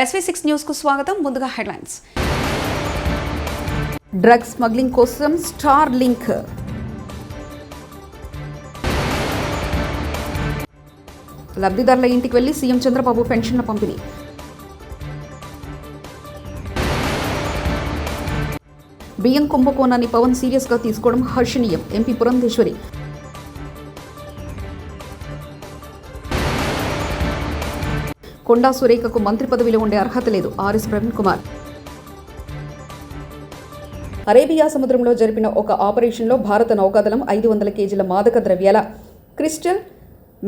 SV6 news కు స్వాగతం. ముందుగా హెడ్లైన్స్. డ్రగ్స్ స్మగ్లింగ్ కోసం స్టార్ లింక్. లబ్ధిదారుల ఇంటికి వెళ్లి సీఎం చంద్రబాబు పెన్షన్ల పంపిణీ. బియ్యం కుంభకోణాన్ని పవన్ సీరియస్ గా తీసుకోవడం హర్షణీయం. ఎంపీ పురంధేశ్వరి. కొండా సురేఖకు మంత్రి పదవిలో ఉండే అర్హత లేదు. ఆర్ఎస్ ప్రవీణ్ కుమార్. అరేబియా సముద్రంలో జరిపిన ఒక ఆపరేషన్లో భారత నౌకాదళం 500 కేజీల మాదక ద్రవ్యాల క్రిస్టల్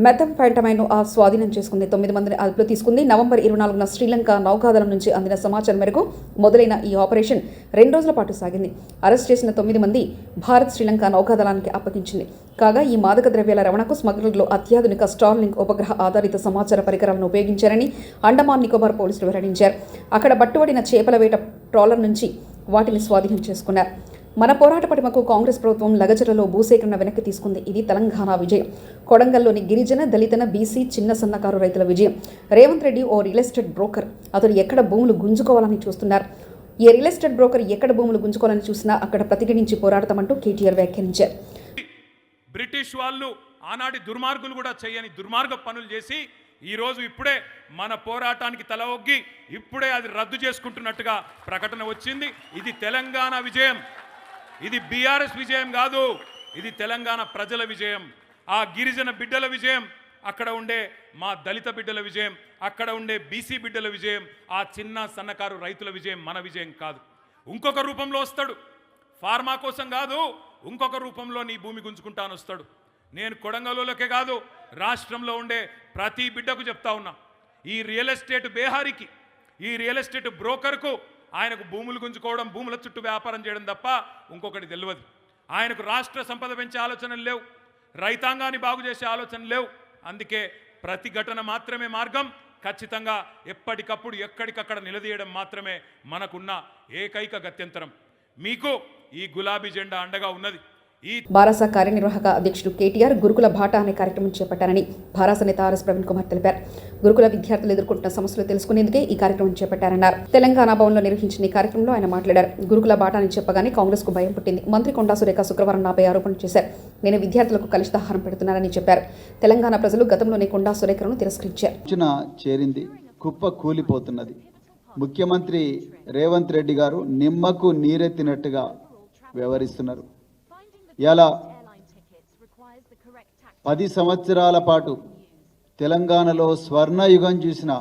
మెథంఫెటమైన్ను స్వాధీనం చేసుకుంది. 9 మందిని అదుపులో తీసుకుంది. నవంబర్ 24న శ్రీలంక నౌకాదళం నుంచి అందిన సమాచారం మేరకు మొదలైన ఈ ఆపరేషన్ 2 రోజుల పాటు సాగింది. అరెస్ట్ చేసిన 9 మంది భారత్ శ్రీలంక నౌకాదళానికి అప్పగించింది. కాగా ఈ మాదక ద్రవ్యాల రవాణాకు స్మగ్లర్లు అత్యాధునిక స్టార్ లింక్ ఉపగ్రహ ఆధారిత సమాచార పరికరాలను ఉపయోగించారని అండమాన్ నికోబార్ పోలీసులు వెల్లడించారు. అక్కడ పట్టుబడిన చేపల వేట ట్రాలర్ నుంచి వాటిని స్వాధీనం చేసుకున్నారు. మన పోరాట పటిమకు కాంగ్రెస్ ప్రభుత్వం లగచరలో భూసేకరణ వెనక్కి తీసుకుంది. ఇది తెలంగాణ విజయం. కొడంగల్లోని గిరిజన, దళిత, బీసీ, చిన్న సన్నకారు రైతుల విజయం. రేవంత్ రెడ్డి ఓ రియల్ ఎస్టేట్ బ్రోకర్. అతడు ఎక్కడ భూములు గుంజుకోవాలని చూస్తున్నారు. ఈ రియల్ ఎస్టేట్ బ్రోకర్ ఎక్కడ భూములు గుంజుకోవాలని చూసినా అక్కడ ప్రతిఘటించి పోరాడతామంటూ కేటీఆర్ వ్యాఖ్యానించారు. బ్రిటిష్ వాళ్ళు ఆనాటి దుర్మార్గులు కూడా చేయని దుర్మార్గ పనులు చేసి ఈరోజు ఇప్పుడే మన పోరాటానికి తల ఒగ్గి ఇప్పుడే అది రద్దు చేసుకుంటున్నట్టుగా ప్రకటన వచ్చింది. ఇది తెలంగాణ విజయం. ఇది బీఆర్ఎస్ విజయం కాదు, ఇది తెలంగాణ ప్రజల విజయం. ఆ గిరిజన బిడ్డల విజయం, అక్కడ ఉండే మా దళిత బిడ్డల విజయం, అక్కడ ఉండే బీసీ బిడ్డల విజయం, ఆ చిన్న సన్నకారు రైతుల విజయం మన విజయం కాదు. ఇంకొక రూపంలో వస్తాడు. ఫార్మా కోసం కాదు, ఇంకొక రూపంలో నీ భూమి గుంజుకుంటాను వస్తాడు. నేను కొడంగల్లోకే కాదు, రాష్ట్రంలో ఉండే ప్రతి బిడ్డకు చెప్తా ఉన్నా, ఈ రియల్ ఎస్టేట్ బేహారికి, ఈ రియల్ ఎస్టేట్ బ్రోకర్కు ఆయనకు భూములు గుంజుకోవడం, భూముల చుట్టూ వ్యాపారం చేయడం తప్ప ఇంకొకటి తెలియదు. ఆయనకు రాష్ట్ర సంపద పెంచే ఆలోచనలు లేవు, రైతాంగాన్ని బాగు చేసే ఆలోచనలు లేవు. అందుకే ప్రతిఘటన మాత్రమే మార్గం. ఖచ్చితంగా ఎప్పటికప్పుడు ఎక్కడికక్కడ నిలదీయడం మాత్రమే మనకున్న ఏకైక గత్యంతరం. మీకు ఈ గులాబీ జెండా అండగా ఉన్నది. భారస కార్యనిర్వాహక అధ్యక్షుడు కేటీఆర్ గురుకుల బాట అనే కార్యక్రమం చేపట్టారని భారస నేత ఆర్ఎస్ ప్రవీణ్ కుమార్ తెలిపారు. గురుకుల విద్యార్థులు ఎదుర్కొంటున్న సమస్యలు తెలుసుకునేందుకే ఈ కార్యక్రమం చేపట్టారన్నారు. తెలంగాణ భవన్లో నిర్వహించిన ఈ కార్యక్రమంలో ఆయన మాట్లాడారు. గురుకుల బాట అని చెప్పగానే కాంగ్రెస్ కు భయం పుట్టింది. మంత్రి కొండా సురేఖ శుక్రవారం నాపై ఆరోపణలు చేశారు. నేను విద్యార్థులకు కలుషితాహారం పెడుతున్నారని చెప్పారు. తెలంగాణ ప్రజలు గతంలోనే కొండా సురేఖను తిరస్కరించారు. చేరింది, కుప్ప కూలిపోతున్నది. ముఖ్యమంత్రి రేవంత్ రెడ్డి గారు నిమ్మకు నీరెత్తినట్టుగా వ్యవహరిస్తున్నారు. ఇలా 10 సంవత్సరాల పాటు తెలంగాణలో స్వర్ణయుగం చూసిన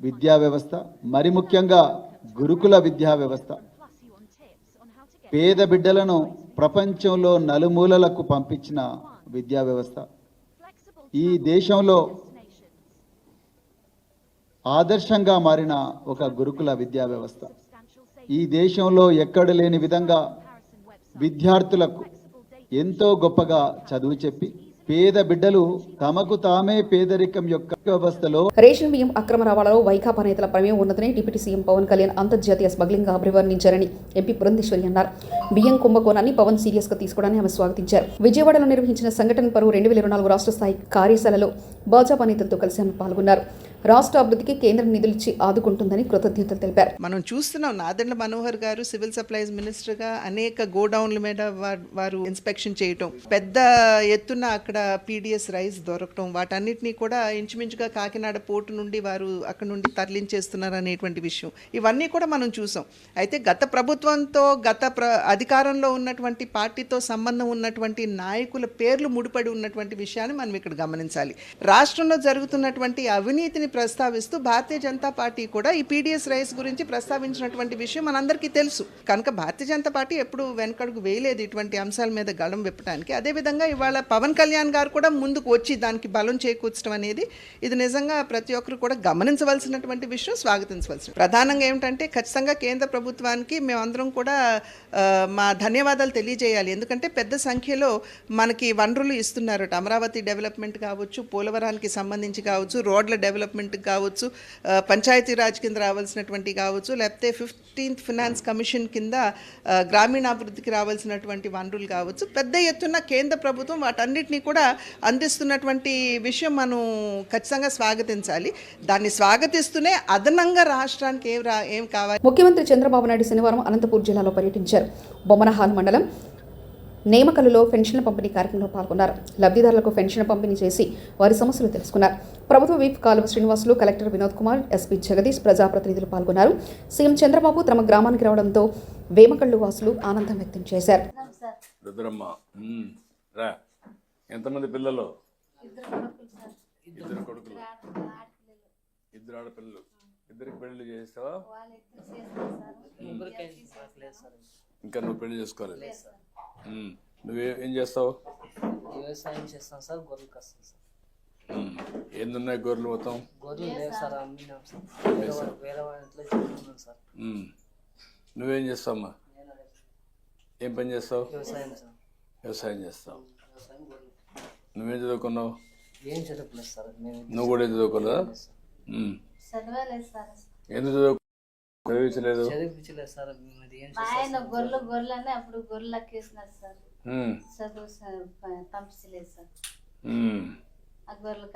విద్యా వ్యవస్థ, మరి ముఖ్యంగా గురుకుల విద్యా వ్యవస్థ, పేద బిడ్డలను ప్రపంచంలో నలుమూలలకు పంపించిన విద్యా వ్యవస్థ, ఈ దేశంలో ఆదర్శంగా మారిన ఒక గురుకుల విద్యా వ్యవస్థ, ఈ దేశంలో ఎక్కడ లేని విధంగా విద్యార్థులకు ఎంతో గొప్పగా చదువు చెప్పి పేద బిడ్డలు తమకు తామే పేదరికం యొక్క వ్యవస్థలో. రేషన్ బియ్యం అక్రమ రవాణాలో వైకాపా నేతల ప్రమేయం ఉన్నదని డిప్యూటీ సీఎం పవన్ కళ్యాణ్ అంతర్జాతీయ స్మగ్లింగ్ అభివర్ణించారని ఎంపీ పురంధేశ్వరి అన్నారు. బియ్యం కుంభకోణాన్ని పవన్ సీరియస్ గా తీసుకోవడాన్ని ఆమె స్వాగతించారు. విజయవాడలో నిర్వహించిన సంఘటన పరువు 2024 రాష్ట్ర స్థాయి కార్యశాలలో భాజపా నేతలతో కలిసి ఆమె పాల్గొన్నారు. రాష్ట్ర అభివృద్ధికి కేంద్రం నిధులిచ్చి ఆదుకుంటుందని కృతజ్ఞతలు తెలిపారు. మనం చూస్తున్నాం, నాదెండ్ల మనోహర్ గారు సివిల్ సప్లైస్ మినిస్టర్గా అనేక గోడౌన్ల మీద వారు ఇన్స్పెక్షన్ చేయటం, పెద్ద ఎత్తున అక్కడ పీడిఎస్ రైస్ దొరకటం, వాటన్నిటినీ కూడా ఇంచుమించుగా కాకినాడ పోర్టు నుండి వారు అక్కడ నుండి తరలించేస్తున్నారు అనేటువంటి విషయం, ఇవన్నీ కూడా మనం చూసాం. అయితే గత ప్రభుత్వంతో అధికారంలో ఉన్నటువంటి పార్టీతో సంబంధం ఉన్నటువంటి నాయకుల పేర్లు ముడిపడి ఉన్నటువంటి విషయాన్ని మనం ఇక్కడ గమనించాలి. రాష్ట్రంలో జరుగుతున్నటువంటి అవినీతిని ప్రస్తావిస్తూ భారతీయ జనతా పార్టీ కూడా ఈ పీడిఎస్ రైస్ గురించి ప్రస్తావించినటువంటి విషయం మనందరికీ తెలుసు. కనుక భారతీయ జనతా పార్టీ ఎప్పుడు వెనకడుగు వేయలేదు ఇటువంటి అంశాల మీద గళం విప్పడానికి. అదేవిధంగా ఇవాళ పవన్ కళ్యాణ్ గారు కూడా ముందుకు వచ్చి దానికి బలం చేకూర్చడం అనేది ఇది నిజంగా ప్రతి ఒక్కరు కూడా గమనించవలసినటువంటి విషయం, స్వాగతించవలసిన. ప్రధానంగా ఏమిటంటే ఖచ్చితంగా కేంద్ర ప్రభుత్వానికి మేమందరం కూడా మా ధన్యవాదాలు తెలియజేయాలి. ఎందుకంటే పెద్ద సంఖ్యలో మనకి వనరులు ఇస్తున్నారు. అమరావతి డెవలప్మెంట్ కావచ్చు, పోలవరానికి సంబంధించి కావచ్చు, రోడ్ల డెవలప్మెంట్ డెవలప్మెంట్కి కావచ్చు, పంచాయతీరాజ్ కింద రావాల్సినటువంటి కావచ్చు, లేకపోతే 15th ఫినాన్స్ కమిషన్ కింద గ్రామీణాభివృద్ధికి రావాల్సినటువంటి వనరులు కావచ్చు, పెద్ద ఎత్తున కేంద్ర ప్రభుత్వం వాటన్నిటినీ కూడా అందిస్తున్నటువంటి విషయం మనం ఖచ్చితంగా స్వాగతించాలి. దాన్ని స్వాగతిస్తూనే అదనంగా రాష్ట్రానికి ఏం కావాలి. ముఖ్యమంత్రి చంద్రబాబు నాయుడు శనివారం అనంతపూర్ జిల్లాలో పర్యటించారు. బొమ్మనహాల్ మండలం నేమకలులో పెన్షన్ల పంపిణీ కార్యక్రమంలో పాల్గొన్నారు. లబ్ధిదారులకు పెన్షన్ పంపిణీ చేసి వారి సమస్యలు తెలుసుకున్నారు. ప్రభుత్వ విప్ కాలువ శ్రీనివాసులు, కలెక్టర్ వినోద్ కుమార్, ఎస్పీ జగదీష్, ప్రజాప్రతినిధులు పాల్గొన్నారు. సీఎం చంద్రబాబు తమ గ్రామానికి రావడంతో వేమకళ్ళు వాసులు ఆనందం వ్యక్తం చేశారు. ఎంతమంది పిల్లలు? ఇద్దరు కొడుకులు, ఇద్దరు ఆడపిల్లలు. ఇద్దరికి పెళ్లి చేస్తావా? ఇంకా నువ్వు పెళ్లి చేసుకోవాలి. నువ్వేం చేస్తావు? వ్యవసాయం చేస్తాం సార్, గొర్రెలు కస్తాం సార్. ఏందున్నాయి గొర్రెలు మొత్తం? గొర్రెలు లేవు సార్, అమ్మినాం సార్. వేరే వాళ్ళతో చెప్తున్నాం సార్. నువ్వేం చేస్తావమ్మా? ఏం పని చేస్తావు? వ్యవసాయం సార్. వ్యవసాయం చేస్తావు. వ్యవసాయం గొర్రెలు. నువ్వేం చదువుకున్నావు? ఏం చదువుకోలేదు సార్. నువ్వు కూడా ఏం చదువుకోలేదా? చదవలేదు సార్. ఎందుకు చదివించలేదు? చదివించలేదు సార్. ఏం ఆయన గొర్రెలు అని అప్పుడు గొర్రెలు అక్కేసినారు సార్. చదువు పంపించలేదు సార్. ఆ గొర్రెలు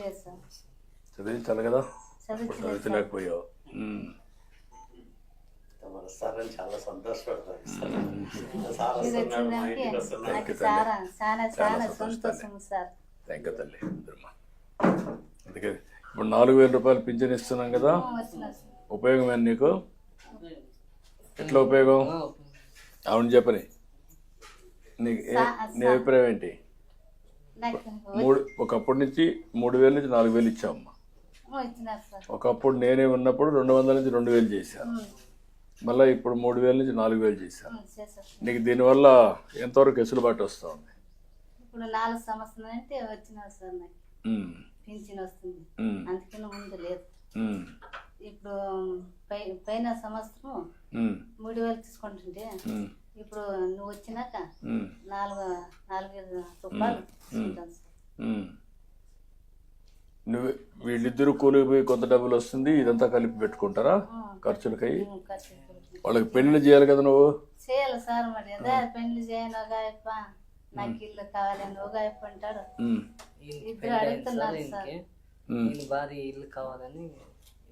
లేదు సార్. చదివించాలి కదా, చదివించలేకపోయావు. చాలా సంతోషపడతాను. మీరు వచ్చిందానికి నాకు చాలా చాలా చాలా సంతోషం సార్. థ్యాంక్ యూ తల్లి. అందుకే ఇప్పుడు 4,000 రూపాయలు పింఛన్ ఇస్తున్నాం కదా, ఉపయోగమేనా నీకు? ఎట్లా ఉపయోగం? అవును చెప్పని. నీ అభిప్రాయం ఏంటి? ఒకప్పటి నుంచి 3,000 నుంచి 4,000 ఇచ్చామమ్మా. ఒకప్పుడు నేనే ఉన్నప్పుడు 200 నుంచి 2,000 చేశాను. మళ్ళీ ఇప్పుడు 3,000 నుంచి 4,000 చేశాను. నీకు దీనివల్ల ఎంతవరకు వెసులుబాటు వస్తూ ఉంది? ఇప్పుడు 4 సంవత్సరాలు అంటే వచ్చినా సార్, నాకు పింఛన్ వస్తుంది. అందుకని ముందు లేదు. ఇప్పుడు పైన సంవత్సరం 3,000 తీసుకుంటుంటే ఇప్పుడు నువ్వు వచ్చినాక 4,000 రూపాయలు తీసుకుంటాను సార్. నువ్వు వీళ్ళిద్దరూ కూలికి పోయి కొంత డబ్బులు వస్తుంది, ఇదంతా కలిపి పెట్టుకుంటారా ఖర్చులకై? వాళ్ళకి పెళ్లి చేయాలి కదా నువ్వు? చేయాలి సార్. మరి అదే పెళ్లి చేయను, ఒక అయిప నాకు ఇల్లు కావాలని ఒక అయిప అంటాడు. ఇద్దరు అడుగుతున్నారు సార్. భారీ ఇల్లు కావాలని,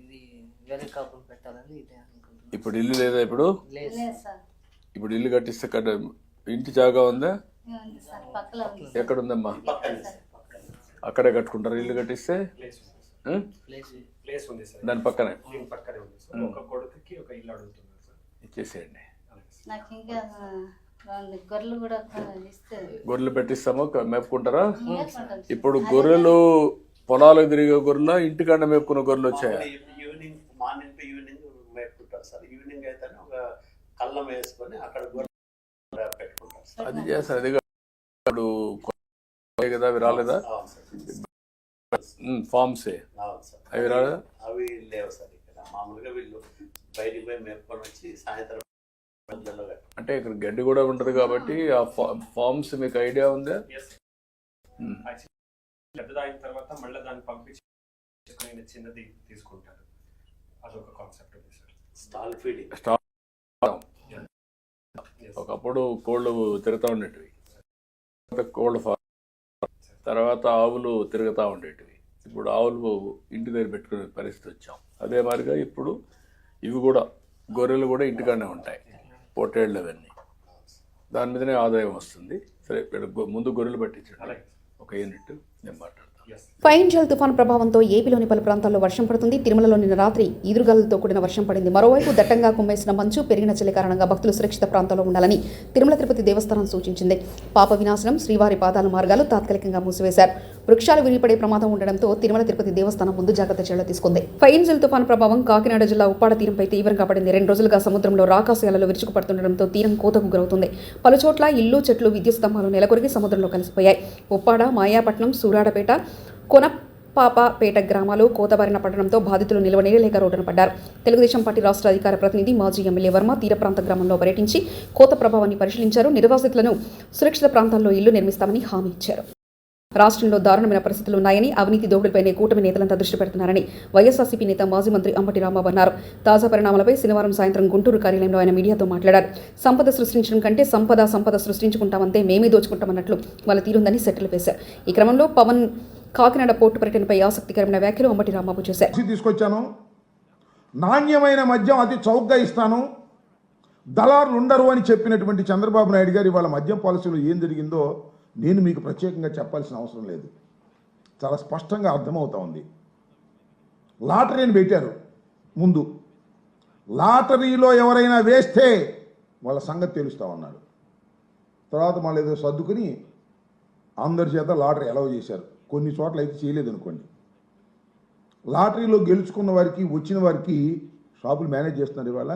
ఇది వేరే కాపులు పెట్టాలని ఇదే అనుకుంటున్నాను. ఇప్పుడు ఇల్లు లేదా? ఇప్పుడు లేదు సార్. ఇప్పుడు ఇల్లు కట్టిస్తే ఇంటి జాగా ఉందా? సార్ పక్కలో ఉంది. ఎక్కడ ఉందమ్మా? అక్కడే కట్టుకుంటారు ఇల్లు కట్టిస్తే? దాని పక్కనే ఇచ్చేసేయండి. నాకు ఇంకా గొర్రెలు కూడా ఇస్తే గొర్రెలు పెట్టిస్తామో మేపుకుంటారా? ఇప్పుడు గొర్రెలు పొలాలకు తిరిగే గొర్రెల, ఇంటికాడ మేపుకున్న గొర్రెలు వచ్చాయా? ఈవినింగ్, మార్నింగ్ టు ఈవినింగ్ మేపుకుంటారు సార్. ఈవినింగ్ అయితే ఒక కళ్ళం వేసుకొని అక్కడ గొర్రెలు పెట్టుకుంటారు సార్. అది చేస్తారు. అది ఇప్పుడు కదా, అవి రాలేదా? ఫార్మ్సే అవి రాలేదా? అవి లేవు సార్ ఇక్కడ. మామూలుగా వీళ్ళు బయటికి పోయి మేపుకొని వచ్చి సాయంత్రం అంటే ఇక్కడ గడ్డి కూడా ఉంటది కాబట్టి ఆ ఫార్మ్స్ మీకు ఐడియా ఉందా? పెద్దదైన తర్వాత మళ్ళీ దాన్ని పంపించి చిన్నది తీసుకుంటారు. అదొక కాన్సెప్ట్ ఉంది సార్. Stall feeding. ఒకప్పుడు కోళ్ళు తిరుగుతూ ఉండేటివి, కోళ్ళ ఫార్మ్, తర్వాత ఆవులు తిరుగుతూ ఉండేటివి. ఇప్పుడు ఆవులు ఇంటి దగ్గర పెట్టుకునే పరిస్థితి వచ్చాం. అదే మాదిరిగా ఇప్పుడు ఇవి కూడా, గొర్రెలు కూడా ఇంటికాడనే ఉంటాయి, పొట్టేళ్ళు అవన్నీ. దాని మీదనే ఆదాయం వస్తుంది. సరే, ముందు గొర్రెలు పట్టించండి ఒక యూనిట్, నేను మాట్లాడతాను. ఫైంజల్ తుఫాను ప్రభావంతో ఏపీలోని పలు ప్రాంతాల్లో వర్షం పడుతుంది. తిరుమలలో నిన్న రాత్రి ఈదురుగాలులతో కూడిన వర్షం పడింది. మరోవైపు దట్టంగా కుమ్మేసిన మంచు, పెరిగిన చలి కారణంగా భక్తులు సురక్షిత ప్రాంతాల్లో ఉండాలని తిరుమల తిరుపతి దేవస్థానం సూచించింది. పాప వినాశనం, శ్రీవారి పాదాల మార్గాలు తాత్కాలికంగా మూసివేశారు. వృక్షాలు విరిగిపడే ప్రమాదం ఉండడంతో తిరుమల తిరుపతి దేవస్థానం ముందు జాగ్రత్త చర్యలు తీసుకుంది. ఫైంజల్ తుఫాను ప్రభావం కాకినాడ జిల్లా ఉప్పాడ తీరంపై తీవ్రంగా పడింది. 2 రోజులుగా సముద్రంలో రాకాశయాలలో విరుచుకుపడుతుండటంతో తీరం కోతకు గురవుతుంది. పలుచోట్ల ఇల్లు, చెట్లు, విద్యుత్ స్తంభాలు నెలకొరిగి సముద్రంలో కలిసిపోయాయి. ఉప్పాడ, మాయాపట్నం, సూరాడపేట, కొనపాపపేట గ్రామాలు కోతబారిన పడడంతో బాధితులు నిలవనీయలేక రోడ్డున పడ్డారు. తెలుగుదేశం పార్టీ రాష్ట్ర అధికార ప్రతినిధి మాజీ ఎమ్మెల్యే వర్మ తీర ప్రాంత గ్రామంలో పర్యటించి కోత ప్రభావాన్ని పరిశీలించారు. నిర్వాసితులను సురక్షిత ప్రాంతాల్లో ఇల్లు నిర్మిస్తామని హామీ ఇచ్చారు. రాష్ట్రంలో దారుణమైన పరిస్థితులు ఉన్నాయని, అవినీతి దోపిడీపైనే కూటమి నేతలంతా దృష్టి పెడుతున్నారని వైఎస్ఆర్సీపీ నేత మాజీ మంత్రి అంబటి రాంబాబు అన్నారు. తాజా పరిణామాలపై శనివారం సాయంత్రం గుంటూరు కార్యాలయంలో ఆయన మీడియాతో మాట్లాడారు. సంపద సృష్టించడం కంటే సంపద సృష్టించుకుంటామంతే మేమే దోచుకుంటామన్నట్లు వాళ్ళ తీరుందని సెటిల్ వేశారు. ఈ క్రమంలో పవన్ కాకినాడ పోర్టు పర్యటనపై ఆసక్తికరమైన వ్యాఖ్యలు అంబటి రాంబాబు చేశారు. తీసుకొచ్చాను, నాణ్యమైన మద్యం అతి చౌకగా ఇస్తాను, దళారులు ఉండరు అని చెప్పినటువంటి చంద్రబాబు నాయుడు గారు ఇవాళ మద్యం పాలసీలో ఏం జరిగిందో నేను మీకు ప్రత్యేకంగా చెప్పాల్సిన అవసరం లేదు. చాలా స్పష్టంగా అర్థమవుతా ఉంది. లాటరీని పెట్టారు ముందు, లాటరీలో ఎవరైనా వేస్తే వాళ్ళ సంగతి తెలుస్తూ ఉన్నారు. తర్వాత మళ్ళీ ఏదో సర్దుకుని అందరి చేత లాటరీ అలౌ చేశారు. కొన్ని చోట్ల అయితే చేయలేదు అనుకోండి. లాటరీలో గెలుచుకున్న వారికి, వచ్చిన వారికి షాపులు మేనేజ్ చేస్తున్నారు. ఇవాళ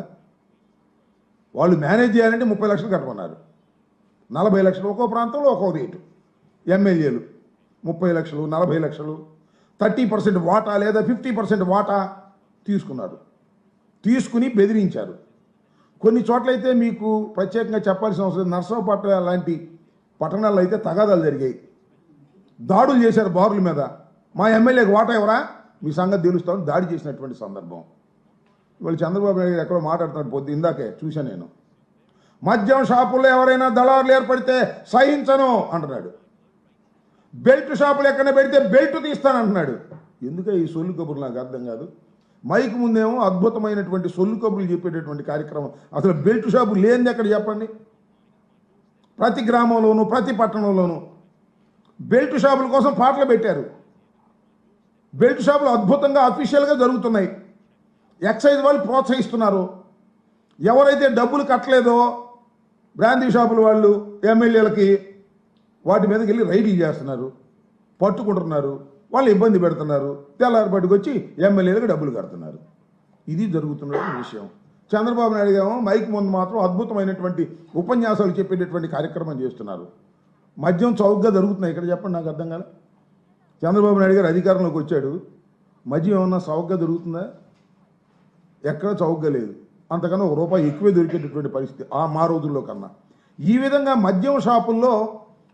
వాళ్ళు మేనేజ్ చేయాలంటే 30 లక్షలు కట్టమన్నారు. 40 లక్షలు ఒక్కో ప్రాంతంలో ఒక్కో రేటు. ఎమ్మెల్యేలు 30 లక్షలు, 40 లక్షలు, 30% వాటా లేదా 50% వాటా తీసుకున్నారు. తీసుకుని బెదిరించారు. కొన్ని చోట్లయితే మీకు ప్రత్యేకంగా చెప్పాల్సిన అవసరం, నర్సరావుపేట లాంటి పట్టణాల్లో అయితే తగాదాలు జరిగాయి. దాడులు చేశారు బారుల మీద. మా ఎమ్మెల్యేకి వాటా ఎవరా, మీ సంగతి తెలుస్తామని దాడి చేసినటువంటి సందర్భం. వాళ్ళు చంద్రబాబు నాయుడు ఎక్కడో మాట్లాడుతున్నారు, పొద్దు ఇందాకే చూశాను నేను. మద్యం షాపుల్లో ఎవరైనా దళారులు ఏర్పడితే సహించను అంటున్నాడు. బెల్ట్ షాపులు ఎక్కడ పెడితే బెల్ట్ తీస్తానంటున్నాడు. ఎందుకే ఈ సొల్లు కబుర్లు నాకు అర్థం కాదు. మైక్ ముందేమో అద్భుతమైనటువంటి సొల్లు కబుర్లు చెప్పేటటువంటి కార్యక్రమం. అసలు బెల్ట్ షాపు లేనిది ఎక్కడ చెప్పండి. ప్రతి గ్రామంలోనూ ప్రతి పట్టణంలోనూ బెల్ట్ షాపుల కోసం పాటలు పెట్టారు. బెల్ట్ షాపులు అద్భుతంగా అఫీషియల్గా జరుగుతున్నాయి. ఎక్సైజ్ వాళ్ళు ప్రోత్సహిస్తున్నారు. ఎవరైతే డబ్బులు కట్టలేదో బ్రాందీ షాపుల వాళ్ళు ఎమ్మెల్యేలకి వాటి మీదకి వెళ్ళి రైడ్లు చేస్తున్నారు, పట్టుకుంటున్నారు, వాళ్ళు ఇబ్బంది పెడుతున్నారు. తెల్లారిపాటికి వచ్చి ఎమ్మెల్యేలకు డబ్బులు కడుతున్నారు. ఇది జరుగుతున్నటువంటి విషయం. చంద్రబాబు నాయుడు గారు మైక్ ముందు మాత్రం అద్భుతమైనటువంటి ఉపన్యాసాలు చెప్పేటటువంటి కార్యక్రమం చేస్తున్నారు. మద్యం చౌకగా జరుగుతున్నాయి ఇక్కడ, చెప్పండి నాకు అర్థం కాలే. చంద్రబాబు నాయుడు గారు అధికారంలోకి వచ్చాడు, మద్యం ఏమన్నా చౌకగా దొరుకుతుందా? ఎక్కడ చౌకగా లేదు. అంతకన్నా ₹1 ఎక్కువే దొరికేటటువంటి పరిస్థితి మా రోజుల్లో కన్నా. ఈ విధంగా మద్యం షాపుల్లో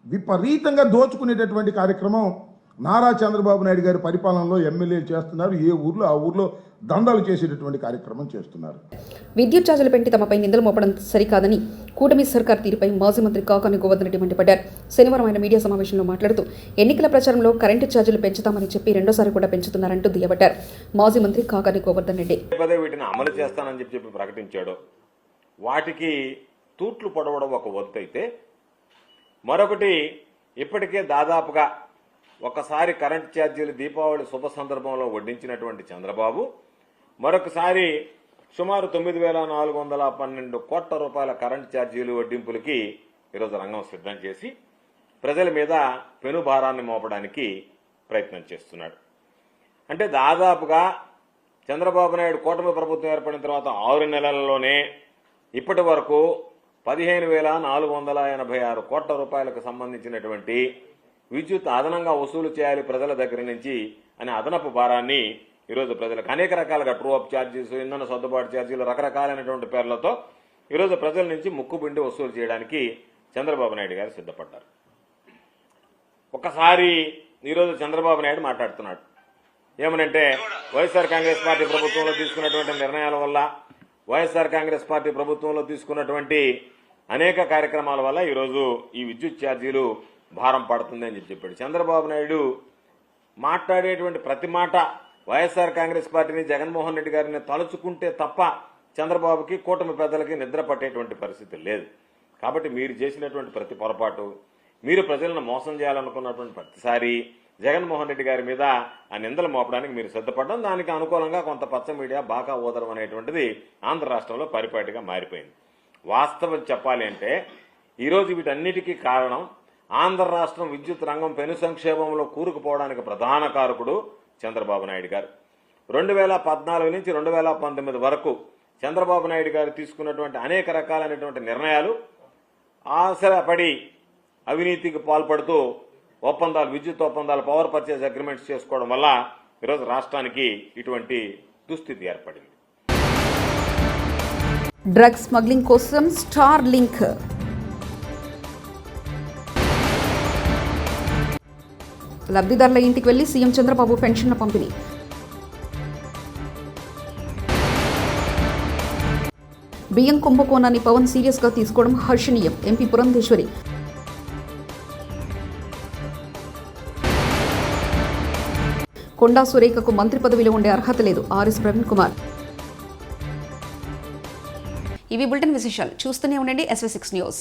విపరీతంగా దోచుకునేటటువంటి కార్యక్రమం నారా చంద్రబాబు నాయుడు గారి పరిపాలనలో ఎమ్మెల్యేలు చేస్తున్నారు. ఏ ఊర్లో ఆ ఊర్లో దందాలు చేసేటటువంటి కార్యక్రమం చేస్తున్నారు. విద్యుత్ ఛార్జీలు పెంచి తమపై నిందలు మోపడం సరికాదని కూటమి సర్కార్ తీరుపై మాజీ మంత్రి కాకాని గోవర్ధన్ రెడ్డి మండిపడ్డారు. శనివారం ఆయన మీడియా సమావేశంలో మాట్లాడుతూ ఎన్నికల ప్రచారంలో కరెంటు ఛార్జీలు పెంచుతామని చెప్పి రెండోసారి కూడా పెంచుతున్నారంటూ దుయ్యబట్టారు. మాజీ మంత్రి కాకాని గోవర్ధన్ రెడ్డి వీటిని అమలు చేస్తానని చెప్పి ప్రకటించాడు. వాటికి తూట్లు పొడవడం ఒక వంతు అయితే, మరొకటి ఇప్పటికే దాదాపుగా ఒకసారి కరెంటు ఛార్జీలు దీపావళి శుభ సందర్భంలో వడ్డించినటువంటి చంద్రబాబు మరొకసారి సుమారు 9,412 కోట్ల రూపాయల కరెంటు ఛార్జీలు వడ్డింపులకి ఈరోజు రంగం సిద్ధం చేసి ప్రజల మీద పెనుభారాన్ని మోపడానికి ప్రయత్నం చేస్తున్నాడు. అంటే దాదాపుగా చంద్రబాబు నాయుడు కూటమి ప్రభుత్వం ఏర్పడిన తర్వాత 6 నెలల్లోనే ఇప్పటి వరకు 15,486 కోట్ల రూపాయలకు సంబంధించినటువంటి విద్యుత్ అదనంగా వసూలు చేయాలి ప్రజల దగ్గర నుంచి అనే అదనపు భారాన్ని ఈరోజు ప్రజలకు అనేక రకాలుగా ట్రూ అప్ ఛార్జీస్, ఇంధన సర్దుబాటు ఛార్జీలు, రకరకాలైనటువంటి పేర్లతో ఈరోజు ప్రజల నుంచి ముక్కుబిండి వసూలు చేయడానికి చంద్రబాబు నాయుడు గారు సిద్ధపడ్డారు. ఒకసారి ఈరోజు చంద్రబాబు నాయుడు మాట్లాడుతున్నాడు ఏమనంటే, వైఎస్ఆర్ కాంగ్రెస్ పార్టీ ప్రభుత్వంలో తీసుకున్నటువంటి నిర్ణయాల వల్ల, వైఎస్ఆర్ కాంగ్రెస్ పార్టీ ప్రభుత్వంలో తీసుకున్నటువంటి అనేక కార్యక్రమాల వల్ల ఈరోజు ఈ విద్యుత్ ఛార్జీలు భారం పడుతుంది అని చెప్పాడు. చంద్రబాబు నాయుడు మాట్లాడేటువంటి ప్రతి మాట వైఎస్ఆర్ కాంగ్రెస్ పార్టీని, జగన్మోహన్ రెడ్డి గారిని తలుచుకుంటే తప్ప చంద్రబాబుకి, కూటమి పెద్దలకి నిద్ర పట్టేటువంటి పరిస్థితి లేదు. కాబట్టి మీరు చేసినటువంటి ప్రతి పొరపాటు, మీరు ప్రజలను మోసం చేయాలనుకున్నటువంటి ప్రతిసారి జగన్మోహన్ రెడ్డి గారి మీద ఆ నిందలు మోపడానికి మీరు సిద్ధపడడం, దానికి అనుకూలంగా కొంత పచ్చ మీడియా బాగా ఓదరం అనేటువంటిది ఆంధ్ర రాష్ట్రంలో పరిపాటిగా మారిపోయింది. వాస్తవం చెప్పాలి అంటే ఈరోజు వీటన్నిటికీ కారణం ఆంధ్ర రాష్ట్రం విద్యుత్ రంగం పెను సంక్షేమంలో కూరుకుపోవడానికి ప్రధాన కారకుడు చంద్రబాబు నాయుడు గారు. 2014 నుంచి 2019 వరకు చంద్రబాబు నాయుడు గారు తీసుకున్నటువంటి అనేక రకాలైనటువంటి నిర్ణయాలు ఆశపడి అవినీతికి పాల్పడుతూ ఒప్పందాలు, విద్యుత్ ఒప్పందాలు, పవర్ పర్చేజ్ అగ్రిమెంట్స్ చేసుకోవడం వల్ల ఈరోజు రాష్ట్రానికి ఇటువంటి దుస్థితి ఏర్పడింది. డ్రగ్స్ స్మగ్లింగ్ కోసం స్టార్ లింక్ లబ్ధిదారుల ఇంటికి వెళ్లి సీఎం చంద్రబాబు పెన్షన్ల పంపిణీ. బియ్యం కుంభకోణాన్ని పవన్ సీరియస్గా తీసుకోవడం హర్షణీయం. ఎంపీ పురంధేశ్వరి. కొండా సురేఖకు మంత్రి పదవిలో ఉండే అర్హత లేదు. ఆర్ఎస్ ప్రవీణ్ కుమార్. ఇవి బులెటిన్ విశేషాలు. చూస్తూనే ఉండండి SV6 న్యూస్.